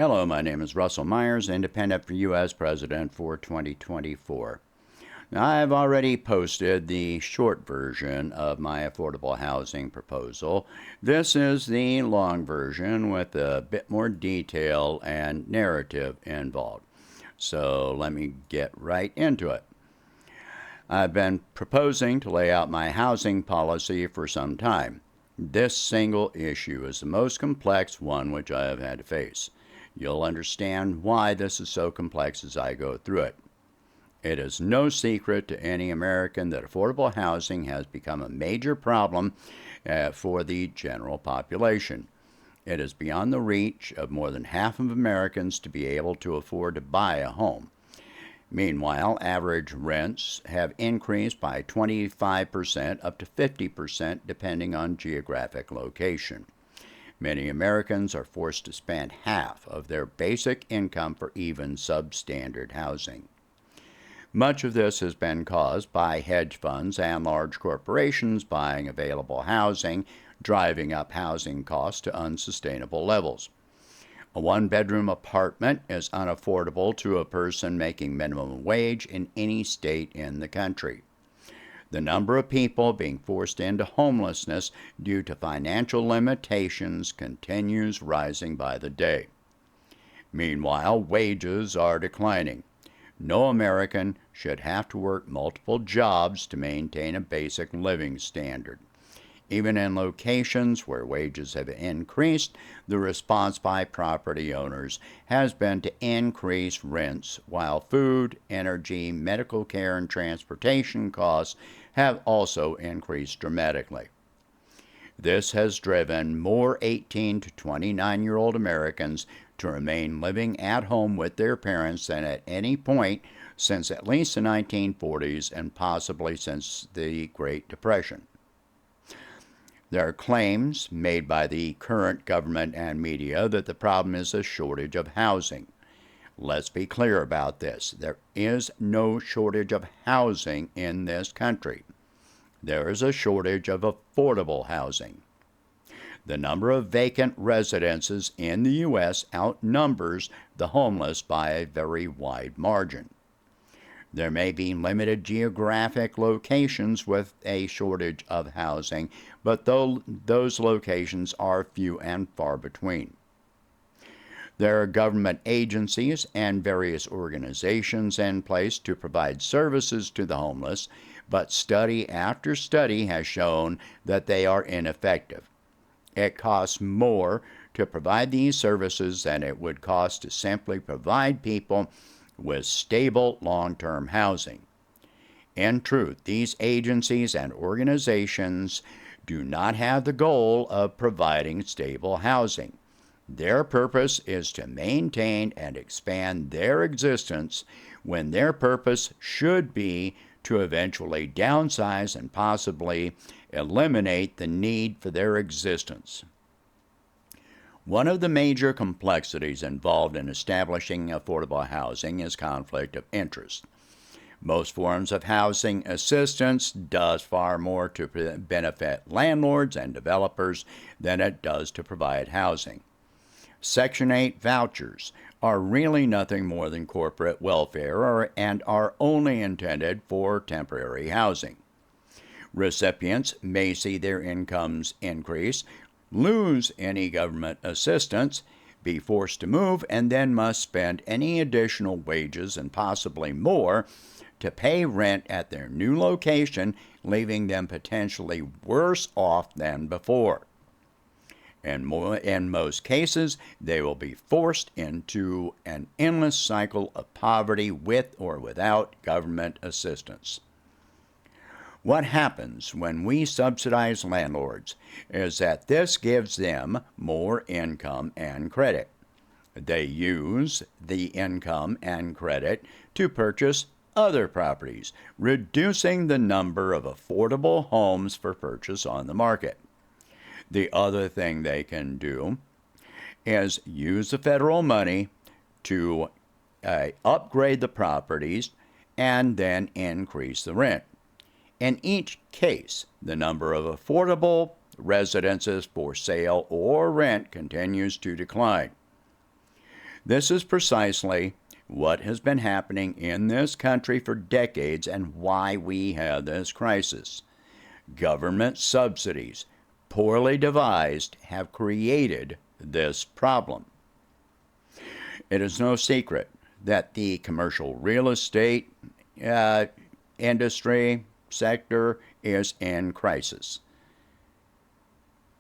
Hello, my name is Russell Myers, independent for U.S. President for 2024. Now, I've already posted the short version of my affordable housing proposal. This is the long version with a bit more detail and narrative involved. So let me get right into it. I've been proposing to lay out my housing policy for some time. This single issue is the most complex one which I have had to face. You'll understand why this is so complex as I go through it. It is no secret to any American that affordable housing has become a major problem for the general population. It is beyond the reach of more than half of Americans to be able to afford to buy a home. Meanwhile, average rents have increased by 25% up to 50% depending on geographic location. Many Americans are forced to spend half of their basic income for even substandard housing. Much of this has been caused by hedge funds and large corporations buying available housing, driving up housing costs to unsustainable levels. A one-bedroom apartment is unaffordable to a person making minimum wage in any state in the country. The number of people being forced into homelessness due to financial limitations continues rising by the day. Meanwhile, wages are declining. No American should have to work multiple jobs to maintain a basic living standard. Even in locations where wages have increased, the response by property owners has been to increase rents, while food, energy, medical care, and transportation costs have also increased dramatically. This has driven more 18 to 29-year-old Americans to remain living at home with their parents than at any point since at least the 1940s and possibly since the Great Depression. There are claims made by the current government and media that the problem is a shortage of housing. Let's be clear about this. There is no shortage of housing in this country. There is a shortage of affordable housing. The number of vacant residences in the U.S. outnumbers the homeless by a very wide margin. There may be limited geographic locations with a shortage of housing, but those locations are few and far between. There are government agencies and various organizations in place to provide services to the homeless, but study after study has shown that they are ineffective. It costs more to provide these services than it would cost to simply provide people with stable long-term housing. In truth, these agencies and organizations do not have the goal of providing stable housing. Their purpose is to maintain and expand their existence when their purpose should be to eventually downsize and possibly eliminate the need for their existence. One of the major complexities involved in establishing affordable housing is conflict of interest. Most forms of housing assistance does far more to benefit landlords and developers than it does to provide housing. Section 8 vouchers are really nothing more than corporate welfare and are only intended for temporary housing. Recipients may see their incomes increase, lose any government assistance, be forced to move, and then must spend any additional wages and possibly more to pay rent at their new location, leaving them potentially worse off than before. In most cases, they will be forced into an endless cycle of poverty with or without government assistance. What happens when we subsidize landlords is that this gives them more income and credit. They use the income and credit to purchase other properties, reducing the number of affordable homes for purchase on the market. The other thing they can do is use the federal money to upgrade the properties and then increase the rent. In each case, the number of affordable residences for sale or rent continues to decline. This is precisely what has been happening in this country for decades and why we have this crisis. Government subsidies, poorly devised, have created this problem. It is no secret that the commercial real estate industry sector is in crisis.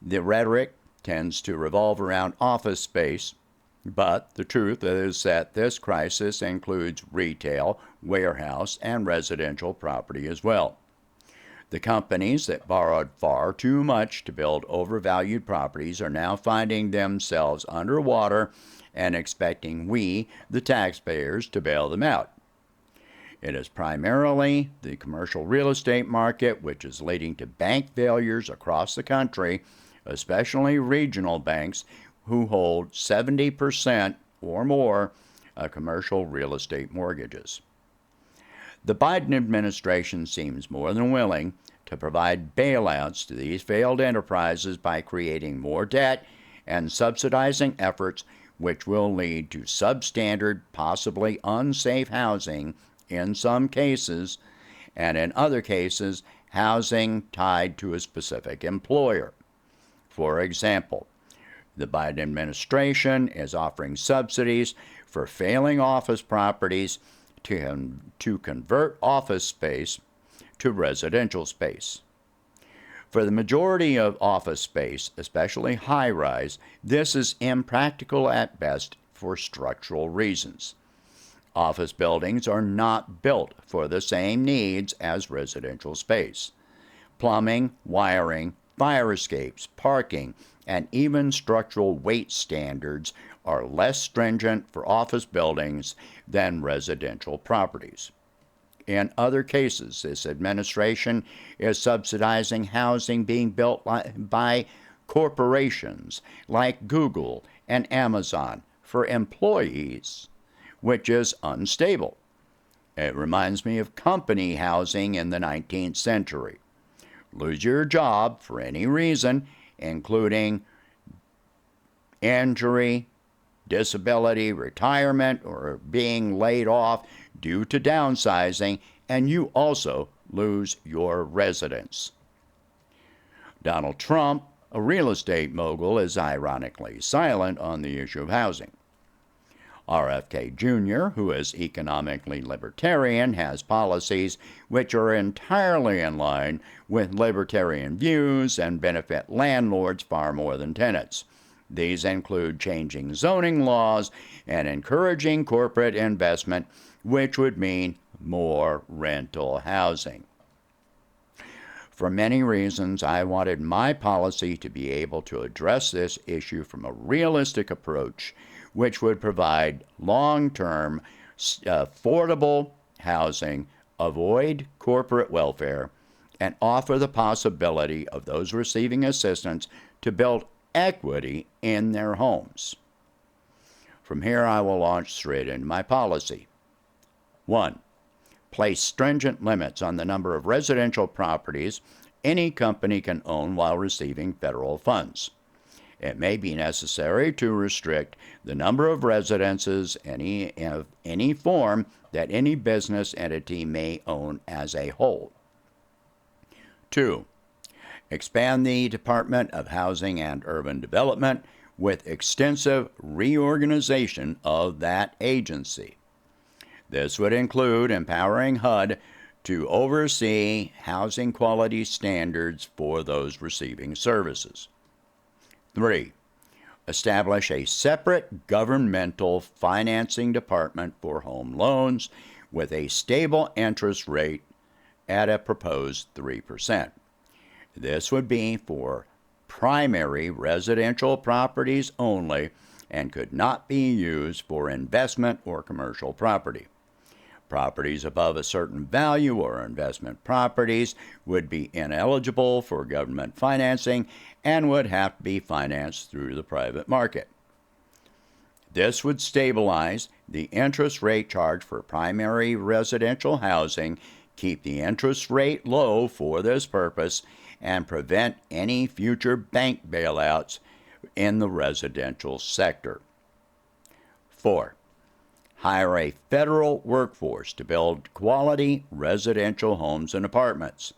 The rhetoric tends to revolve around office space, but the truth is that this crisis includes retail, warehouse, and residential property as well. The companies that borrowed far too much to build overvalued properties are now finding themselves underwater and expecting we, the taxpayers, to bail them out. It is primarily the commercial real estate market which is leading to bank failures across the country, especially regional banks who hold 70% or more of commercial real estate mortgages. The Biden administration seems more than willing to provide bailouts to these failed enterprises by creating more debt and subsidizing efforts which will lead to substandard, possibly unsafe housing in some cases, and in other cases, housing tied to a specific employer. For example, the Biden administration is offering subsidies for failing office properties to convert office space to residential space. For the majority of office space, especially high-rise, this is impractical at best for structural reasons. Office buildings are not built for the same needs as residential space. Plumbing, wiring, fire escapes, parking, and even structural weight standards are less stringent for office buildings than residential properties. In other cases, this administration is subsidizing housing being built by corporations like Google and Amazon for employees, which is unstable. It reminds me of company housing in the 19th century. Lose your job for any reason, including injury, disability, retirement, or being laid off due to downsizing, and you also lose your residence. Donald Trump, a real estate mogul, is ironically silent on the issue of housing. RFK Jr., who is economically libertarian, has policies which are entirely in line with libertarian views and benefit landlords far more than tenants. These include changing zoning laws and encouraging corporate investment, which would mean more rental housing. For many reasons, I wanted my policy to be able to address this issue from a realistic approach, which would provide long-term, affordable housing, avoid corporate welfare, and offer the possibility of those receiving assistance to build equity in their homes. From here, I will launch straight into my policy. 1. Place stringent limits on the number of residential properties any company can own while receiving federal funds. It may be necessary to restrict the number of residences of any form that any business entity may own as a whole. 2. Expand the Department of Housing and Urban Development with extensive reorganization of that agency. This would include empowering HUD to oversee housing quality standards for those receiving services. 3. Establish a separate governmental financing department for home loans with a stable interest rate at a proposed 3%. This would be for primary residential properties only and could not be used for investment or commercial property. Properties above a certain value or investment properties would be ineligible for government financing and would have to be financed through the private market. This would stabilize the interest rate charged for primary residential housing, keep the interest rate low for this purpose, and prevent any future bank bailouts in the residential sector. 4. Hire a federal workforce to build quality residential homes and apartments.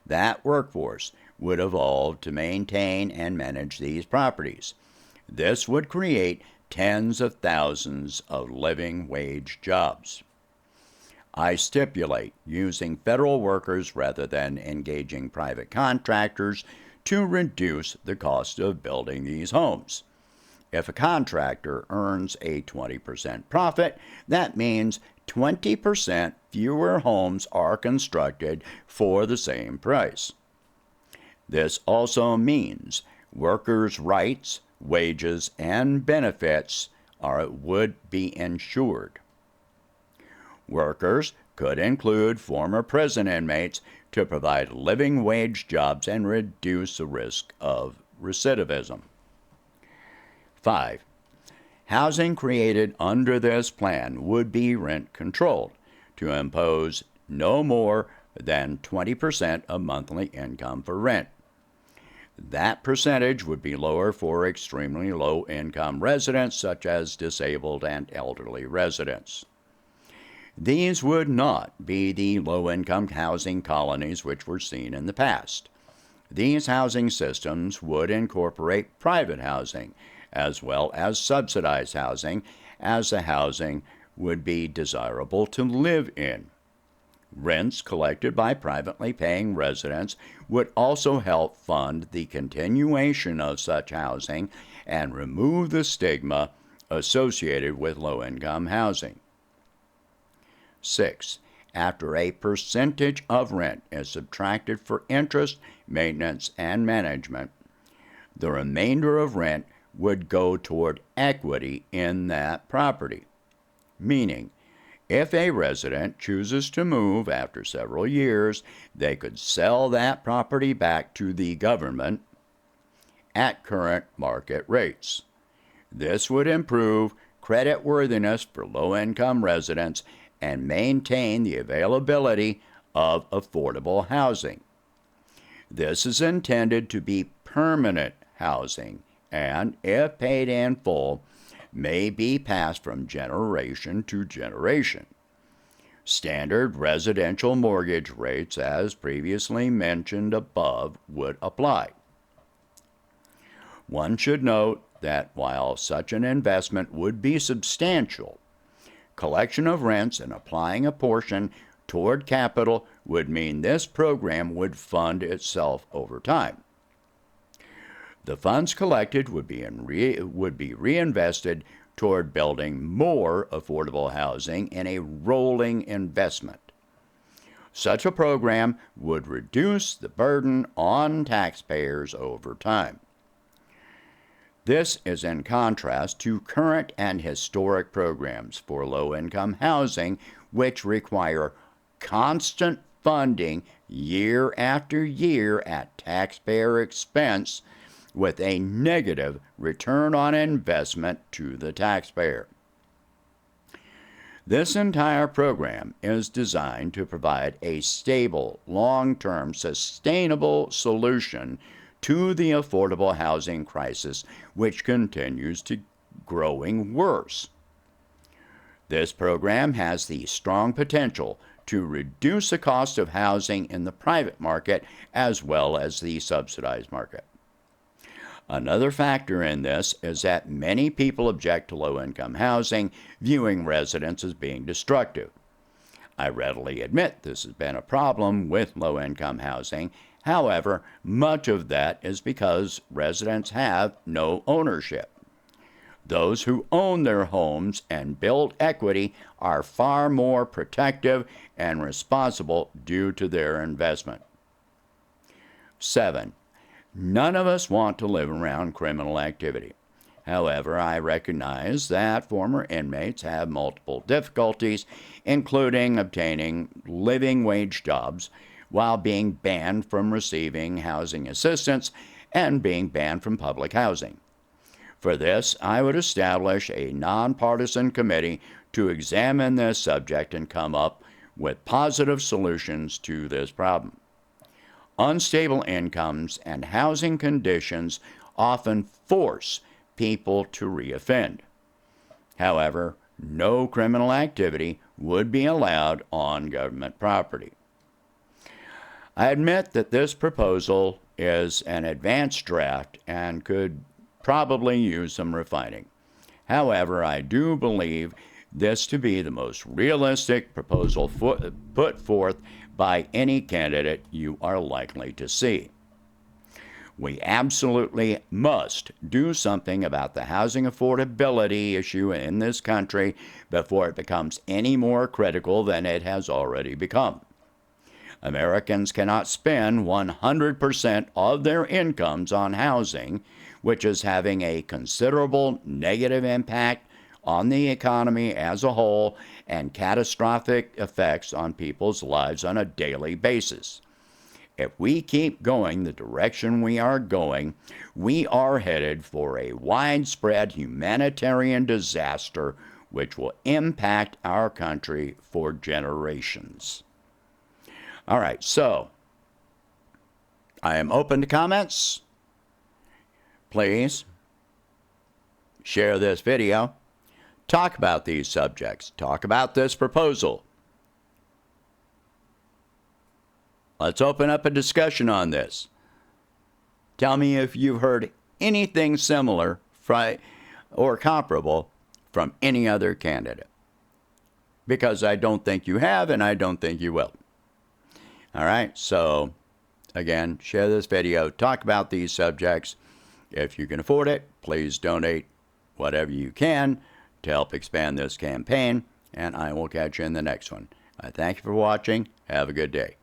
That workforce would evolve to maintain and manage these properties. This would create tens of thousands of living wage jobs. I stipulate using federal workers rather than engaging private contractors to reduce the cost of building these homes. If a contractor earns a 20% profit, that means 20% fewer homes are constructed for the same price. This also means workers' rights, wages, and benefits would be ensured. Workers could include former prison inmates to provide living wage jobs and reduce the risk of recidivism. 5. Housing created under this plan would be rent controlled to impose no more than 20% of monthly income for rent. That percentage would be lower for extremely low-income residents such as disabled and elderly residents. These would not be the low-income housing colonies which were seen in the past. These housing systems would incorporate private housing as well as subsidized housing, as the housing would be desirable to live in. Rents collected by privately paying residents would also help fund the continuation of such housing and remove the stigma associated with low-income housing. 6. After a percentage of rent is subtracted for interest, maintenance, and management, the remainder of rent would go toward equity in that property. Meaning, if a resident chooses to move after several years, they could sell that property back to the government at current market rates. This would improve creditworthiness for low-income residents and maintain the availability of affordable housing. This is intended to be permanent housing and, if paid in full, may be passed from generation to generation. Standard residential mortgage rates, as previously mentioned above, would apply. One should note that while such an investment would be substantial, collection of rents and applying a portion toward capital would mean this program would fund itself over time. The funds collected would be reinvested toward building more affordable housing in a rolling investment. Such a program would reduce the burden on taxpayers over time. This is in contrast to current and historic programs for low-income housing, which require constant funding year after year at taxpayer expense, with a negative return on investment to the taxpayer. This entire program is designed to provide a stable, long-term, sustainable solution to the affordable housing crisis, which continues to growing worse. This program has the strong potential to reduce the cost of housing in the private market as well as the subsidized market. Another factor in this is that many people object to low-income housing, viewing residents as being destructive. I readily admit this has been a problem with low-income housing. However, much of that is because residents have no ownership. Those who own their homes and build equity are far more protective and responsible due to their investment. 7. None of us want to live around criminal activity. However, I recognize that former inmates have multiple difficulties, including obtaining living wage jobs while being banned from receiving housing assistance and being banned from public housing. For this, I would establish a nonpartisan committee to examine this subject and come up with positive solutions to this problem. Unstable incomes and housing conditions often force people to reoffend. However, no criminal activity would be allowed on government property. I admit that this proposal is an advanced draft and could probably use some refining. However, I do believe this to be the most realistic proposal put forth by any candidate you are likely to see. We absolutely must do something about the housing affordability issue in this country before it becomes any more critical than it has already become. Americans cannot spend 100% of their incomes on housing, which is having a considerable negative impact on the economy as a whole and catastrophic effects on people's lives on a daily basis. If we keep going the direction we are going, we are headed for a widespread humanitarian disaster which will impact our country for generations. All right, so I am open to comments. Please share this video. Talk about these subjects. Talk about this proposal. Let's open up a discussion on this. Tell me if you've heard anything similar or comparable from any other candidate. Because I don't think you have, and I don't think you will. All right, so again, share this video. Talk about these subjects. If you can afford it, please donate whatever you can to help expand this campaign, and I will catch you in the next one. I thank you for watching. Have a good day.